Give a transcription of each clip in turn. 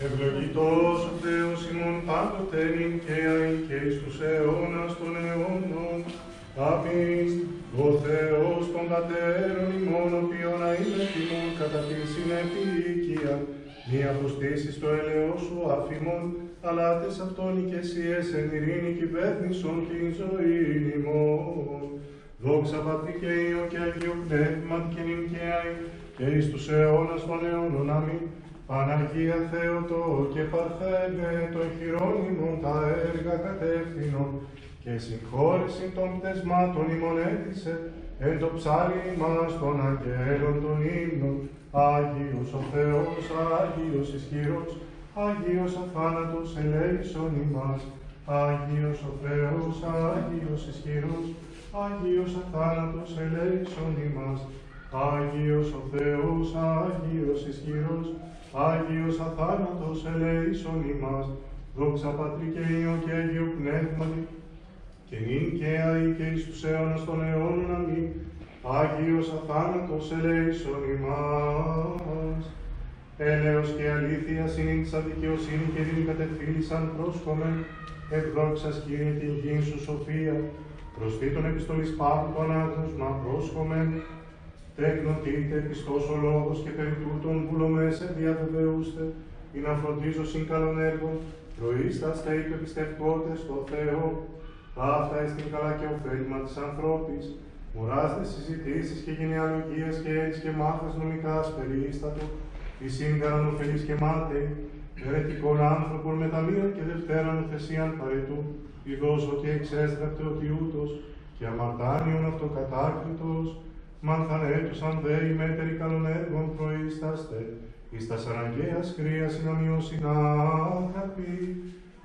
Ευλογητός ο Θεός ημών πάντοτε νυν και αεί και εις τους αιώνας των αιώνων. Αμήν. Ο Θεός των πατέρων ημών, ο οποίον αείμαι ημών κατά την συνεπίοικια, μη αποστήσεις το έλεος σου αφημών, αλλά τες αυτόν οικεσίες εν ειρήνη κυβέρνησον την ζωήν ημών. Δόξα Πατρί και Υιό και Αγίου Πνεύματι και νυν και αεί και εις τους αιώνας των αιώνων. Αμήν. Παναγία Θεοτό και Παρθένε των χειρών ημών τα έργα κατεύθυνον και συγχώρηση των πτεσμάτων ημών έτησε εν το ψάλι μας των αγγέλων των ύμνων. Άγιος ο Θεός, Άγιος ισχυρός, Άγιος αθάνατος ελέησον ημάς. Άγιος ο Θεός, Άγιος ισχυρός, Άγιος αθάνατος ελέησον ημάς. Άγιος ο Θεός, Άγιος ισχυρός, Άγιος αθάνατος ελέησον ημάς. Δόξα Πατρί και Υιό και Αγίου Πνεύματι, και νυν και αεί και εις τους αιώνας των αιώνων. Αμήν. Άγιος αθάνατος ελέησον ημάς. Έλεος και αλήθεια συνήθισα δικαιοσύνη και δίνει κατεφύλισαν πρόσκομεν. Ευδόξας Κύριε την γην σου σοφία, προσθήτων επιστολής Παύλου το ανάγνωσμα πρόσκομεν. Τέκνοτήτε πιστός ο λόγος και περί τούτων βουλομέσε διαβεβαιούστε, ή να φροντίζω συν καλών έργων, προείσταστε ή το πιστευτότε στο Θεό. Αυτά εστιν καλά και ωφέλιμα της ανθρώπης. Μουράστε συζητήσεις και γενεαλογίες και έτσι και μάθες νομικάς περίστατο, η σύγκαραν ωφελής και μάταιοι, ερετικών άνθρωπων μεταμείαν και δευτέραν ουθεσίαν παρετού, ειδός ότι εξέστραπτε ότι ούτως, και αμαρτάνιον αυτοκατάκριτος, μανθανέτουσαν δε οι μέτεροι καλών έργων προείσταστε, εις τας αναγκαίας κρίας συναμιώσιν άγαπη.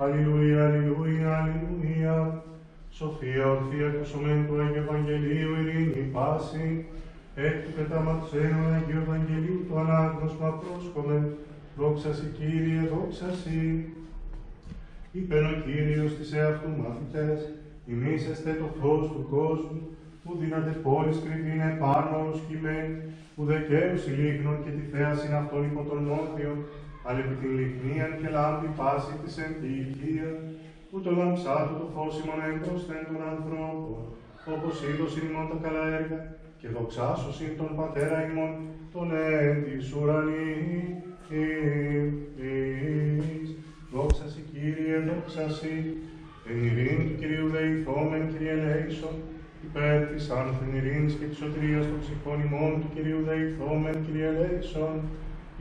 Αλληλούια, αλληλούια, αλληλούια. Σοφία ορθή ακουσομέν του Αγίου Ευαγγελίου, ειρήνη πάση. Εκ του πεταματσένου Αγίου Ευαγγελίου το ανάγνωσμα πρόσκομεν. Δόξα σοι Κύριε, δόξα σοι. Είπεν ο Κύριος της εαυτού μαθητές, ημίσεστε το φως του κόσμου, που δύναται πόλης κρυβήν επάνω όλους κειμέν, που δεκαίους ηλίγνων και τη θέασιν αυτών υπό των νόθειων, αλλά επί την λιχνίαν και λάμπη πάση της εν τη οικία, που το λαμψάτου το φως ημών έμπροσθεν των ανθρώπων, όπως είδωσιν ημών τα καλά έργα, και δοξάσωσιν τον Πατέρα ημών, τον εν της ουρανής. Δόξα σοι Κύριε, δόξα σοι. Εν ειρήνη του Κυρίου δεηθόμεν, Κύριε ελέησον, υπέρ της άνθεν ειρήνης και της σωτηρίας των ψυχών ημών του Κυρίου δεηθόμεν, Κύριε ελέησον,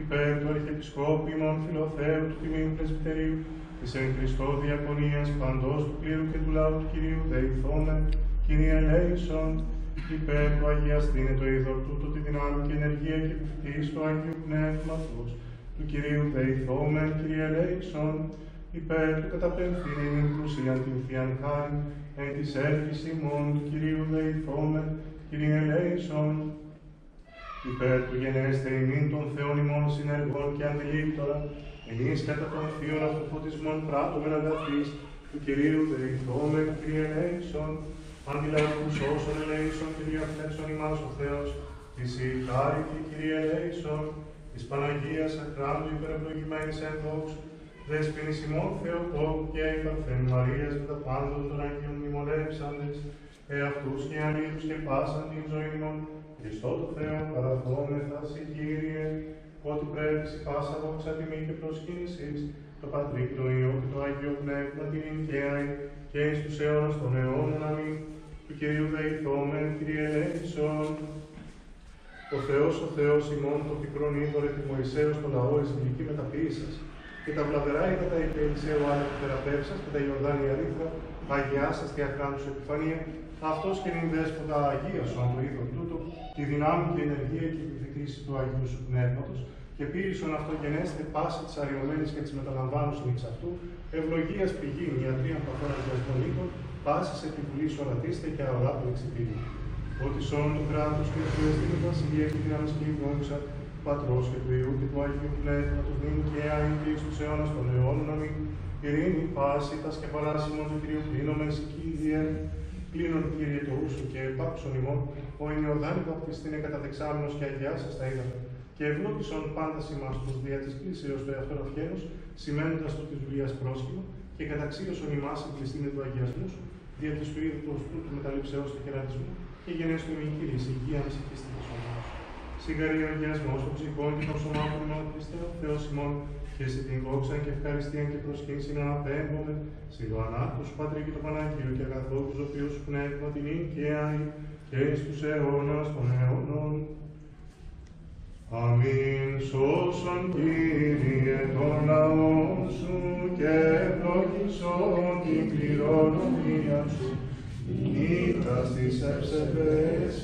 υπέρ του Αρχιεπισκόπου ημών Φιλοθέου του Τιμίου Πρεσβυτερίου, της εν Χριστώ διακονίας παντός του κλήρου και του λαού του Κυρίου δεηθόμεν, Κύριε ελέησον, υπέρ του αγιαστήνε το είδωρ τούτο τη δυνάμει και ενεργία και επιφυτής του Αγίου Πνεύματος, του Κυρίου δεηθόμεν, Κύριε ελέησον, υπέρ του καταπέμφθην ημίν πλουσίαν την Θείαν χάριν, εν της έλφης ημών του Κυρίου δεηθόμεν, Κύριε ελέησον, υπέρ του γενέστε ημίν των Θεών ημών συνεργών και αντιλήπτωρα, εμείς κατά των θείων αυτοφωτισμών πράττομεν αγαθής, του Κυρίου δεηθόμεν, Κύριε ελέησον, αντιλάβους όσων ελέησον και διαφλέξον ημάς ο Θεός, της η χάρητη, Κύριε ελέησον, της Παναγίας αχράντου υπερευλογημένης εν δόξου, δεσποινής ημών Θεοτόκου και η Παρθέν Μαρίας με τα πάντων των Αγίων μνημονεύσαντες, εαυτούς και ανήλους και πάσαν την ζωή ημών, Χριστό το Θεό παραδόμεθα σοι Κύριε, ότι πρέπει σοι πάσα δόξα τιμή και προσκύνησης, το Πατρί και το Υιό και το Άγιο Πνεύμα την εγκαίαη και εις τους αιώνας των αιώνων. Αμήν. Του Κυρίου δεηθόμεν, Κύριε ελέησον. Ο Θεός ημών το πικρόν είδωρε τη Μωυσέως το λαό εις γλυκή μεταποίησας, και τα βλαβερά είδα τα υπ' Ελισαίου άλλα του θεραπεύσας και τα Ιορδάνια ρήθρα, αγιάσας τη αχράντου σου επιφανία, αυτός και νυν δέσποτα αγίασον το είδωρ τούτο, τη δυνάμει και ενεργία και επιφυτήση του Αγίου σου Πνεύματος, και ποίησον αυτό γενέστε πάση της αραιωμένης και της μεταλαμβάνωσιν εξ αυτού, ευλογίας πηγήν, ιατρίαν παθών αγιασμών οίκων, πάσης επιβουλής ορατήστε και αοράτων εξυπήρου. Ότι σών του κράτους και του εστίν βασιλεία και την αμυσκή δόξα, Πατρός και του Υιού και του Αγίου Πνεύματος, νυν και αεί και εις τους αιώνας των αιώνων. Αμήν. Ειρήνη πάση τα σκεφαλάς ημών του Κυρίου πλήνομεν σοι Κύριε. Πλήνων Κύριε το ούσου και επάψον ημών, ο Ιορδάνη βαπτιστήνε καταδεξάμενος και αγιάσας τα είδαμε. Και ευλόγησον πάντα ημάς τους δια της κλήσεως του εαυτόν αυχένος, σημαίνοντας το της δουλείας πρόσχημα, και καταξίωσον ημάς η πληστήνη του αγιασμού σου, δια της του είδου του μεταλήψεως του κερατισμού, και γενέστο ημί Κύριε, υγεία μη σηκίστη της ονομάς. Συγγαρή ο αγιασμός των ψυχών και των σωμάτων ημών Χριστέ, ο Θεός ημών, και σε την δόξα και ευχαριστία και προσκύνηση να απέμπουμε, Σιλοανάτους, Πατρί και το Παναγίου και αγαθό τους οποίους πνεύμα την οικαίαη και εις τους αιώνας των αιώνων. Αμήν. Σώσον Κύριε τον λαό σου και ευλογήσον την κληρονομία σου. Νύχτα στις ευσεβές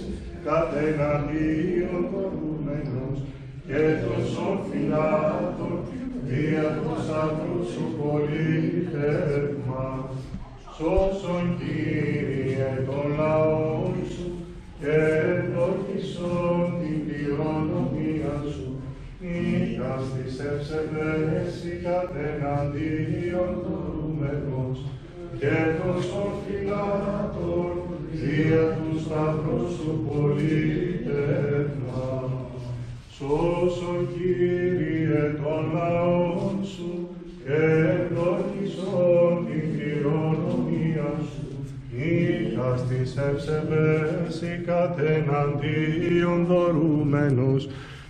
κατεναντίον κορούμενος και τόσων φυλάτων δια τους αυτούς σου πολίτευμα. Σώσον Κύριε τον λαό σου και ευλογήσον την κληρονομία σου. Νύχτα στις ευσεβές κατεναντίον κορούμενος και τόσων φυλάτων δια τους αυτούς σου πολίτευμα. Σώσον Κύριε τον λαό σου και ευλογήσον την κληρονομία σου. Νύχτα στις ευσεβές κατεναντίον δωρούμενος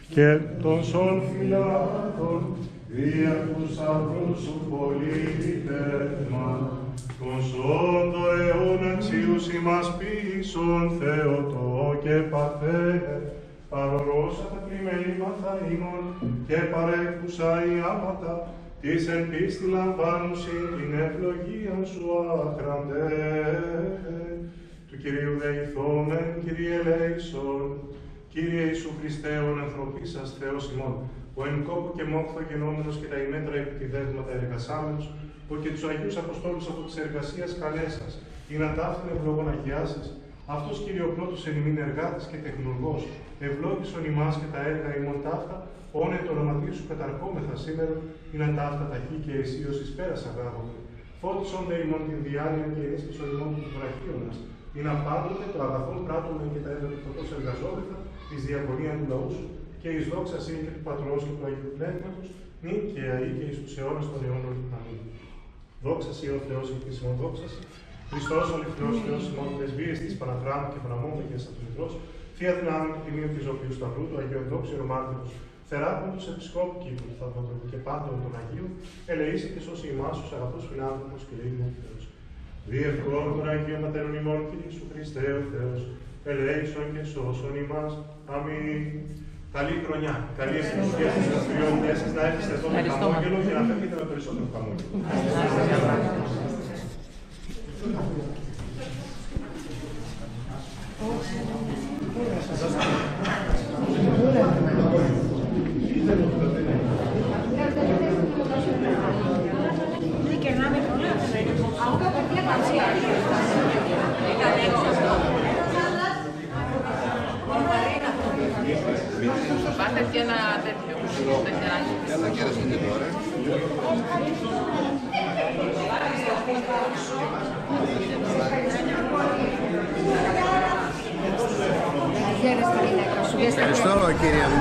και τόσων φυλάτων δια τους αυτούς σου πολίτευμα. Τον σόντο αιώνα αξίους ημάς ποιήσον Θεοτό και Πατέ, παρορώσα τα πλημελήματα ημών και παρέχουσα οι άματα, της εν πίστη λαμβάνουσιν την ευλογία σου άχραντε. Του Κυρίου δεηθόμεν, Κύριε ελέησον, Κύριε Ιησού Χριστέ, ον ανθρωπίσας Θεός ημών, ο εν κόπο και μόχθο γενόμενος και τα ημέτρα επιτιδεύματα εργασάμενος, που και τους Αγίους Αποστόλους από της εργασίας καλέσας, ή να ταύτην ευλογών αγιάσεις, αυτός Κυριοπλώτος εν ημίν εργάτης και τεχνουργός, ευλόγησον ημάς και τα έργα ημών ταύτα, όνε το ονοματί σου καταρχόμεθα σήμερα, ή να ταύτα ταχύ και αισίως εις πέρας αγάγομαι. Φώτισον δε ημών την διάνοια και ενίσχυσον ημών του βραχίωνας, ή να πάντοτε το αγαθόν πράττουμε και τα ευεργετωτός εργαζόμεθα, εις διακονία του λαού σου, και εις δόξασιν και του Πατρός και του Αγίου Πνεύματος, νυν και αεί και εις τους αιώνας των αιώνων. Αμήν. Δόξασι ο Θεός ηθισμόν δόξασι, Χριστός ο λιχνός Θεός ημών πρεσβείες της Παναθράμου και Παναμόμεγες από τον Ιδρός, θεία δυνάμει και τιμίου της οποίου σταυρού του Αγίου Ενδόξιου Ρωμάρτυρος, θεράποντος επισκόπου Κύπρου του Θαυματουργού και πάντων των Αγίων, ελεήσει και σώσει ημάς τους αγαθούς φιλάνθρωπους και λέγει ο Θεός. Διευκόν των Αγίων Πατέρων ημών και Ιησού Χριστέ ο Θεός, ελέησον και σώσον ημάς. Αμήν. Καλή χρονιά, καλή επιτυχία στις δραστηριότητες σας, να έχετε εδώ με χαμόγελο και να φεύγετε με περισσότερο χαμόγελο. Πάτε και ένα τέτοιο. Έλα και έρασαν και τώρα. Ευχαριστώ κύριε μου.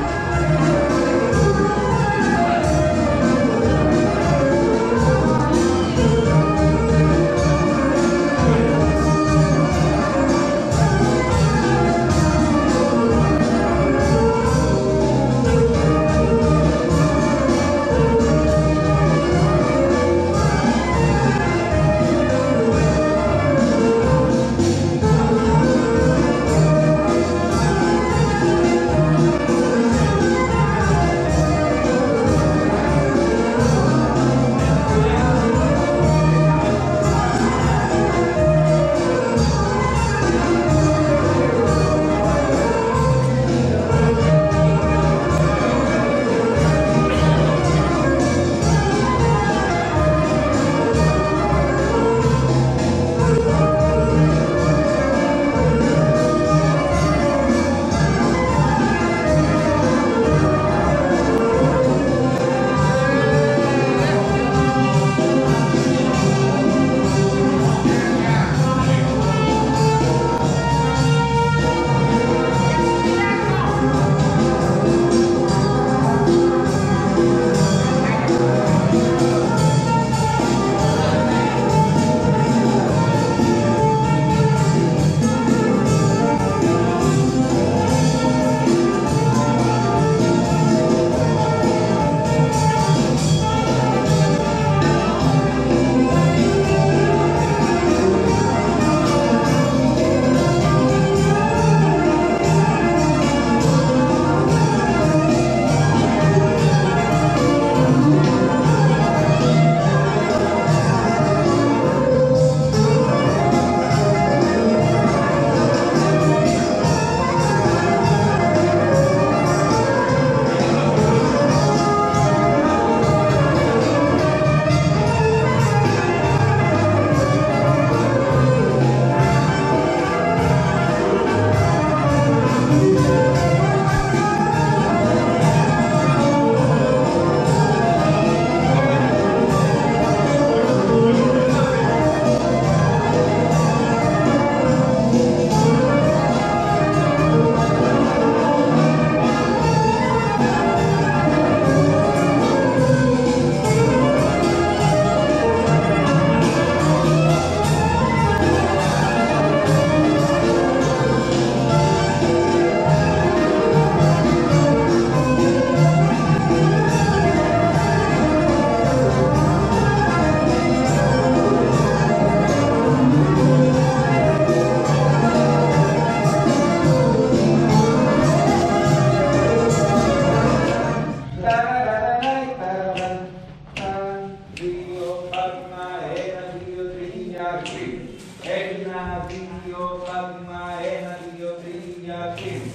Ένα, δύο, Φάτιμα, ένα, δύο, τρία, κλείνω.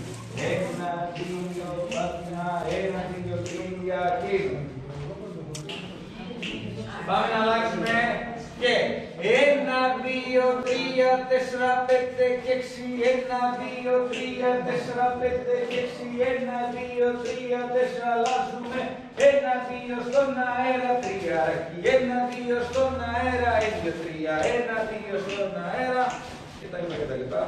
Ένα, δύο, Φάτιμα, ένα, δύο, τρία, κλείνω. Πάμε να αλλάξουμε και 1, 2, 3, 4, 5 και 6, 1, 2, 3, 4, 5 και 6, 1, 2, 3, 4, αλλάζουμε, 1, 2 στον αέρα, τριάρακι, 1, 2 στον αέρα, 1, 2, 3, 1, 2 στον αέρα, και τα λοιπά.